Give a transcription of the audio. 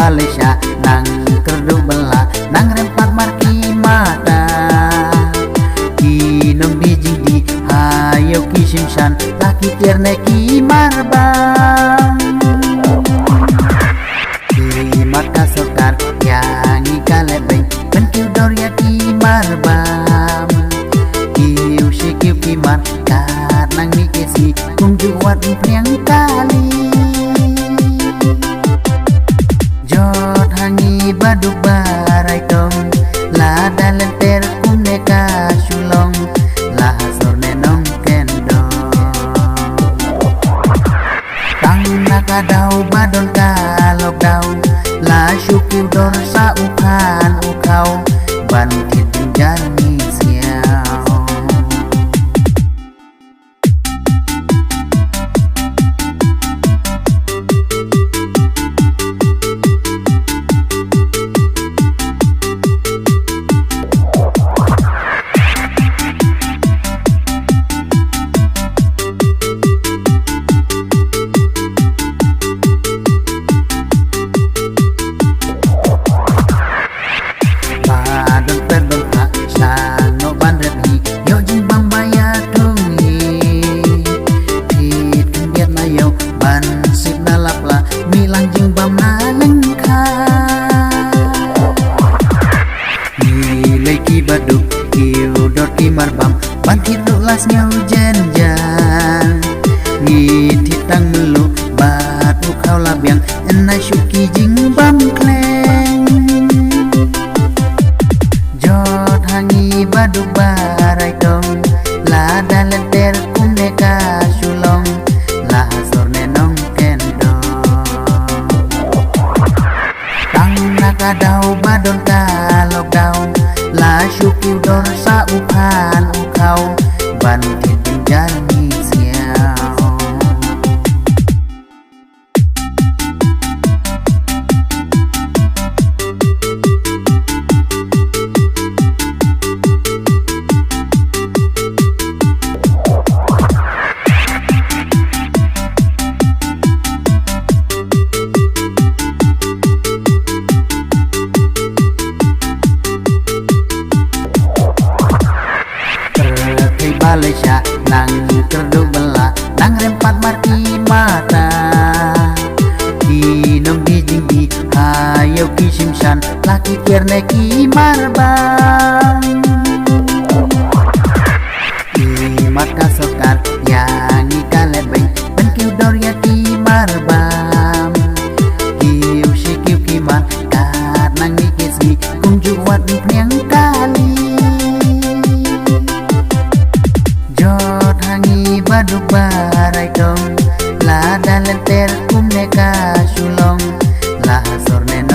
Malaysia nang kerdu bela nang rempat marki mata kinong bijing di hayo kisimsan laki tierne ki marbang kimat kasokar yang ikalebeng penkiu doria ki marbam kiu sikiu kimat kat nang mikesi kumjuat priang kali baduk barai tong la dalam ter kumneka sulong la hasor nenong kendo tang nakadau badon kalok dau la syukur dor sa ukan ukau ban titing jarmi siau baduk kiu dor ki marbam bantit lulas nyau jenjan ngiti tang melu batu kau labiang enai syuki jing bam kleng jod hangi baduk barai tong la dalam ter kumneka sulong la hasor nenong kendo tang nakadau badon kalok dau la syukur dor sa upan ukau ban titing jarmi siau Malaysia nang kerdu bela nang rempat marki mata kinong bijing di hayo kisimsan laki tierne ki marbang kimat kasokar yang ikalebeng penkiu doria ki marbam kiu sikiu kimat kat nang mikesi kumjuat priang kali baduk barai tong la dalam ter kumneka sulong la hasor nenong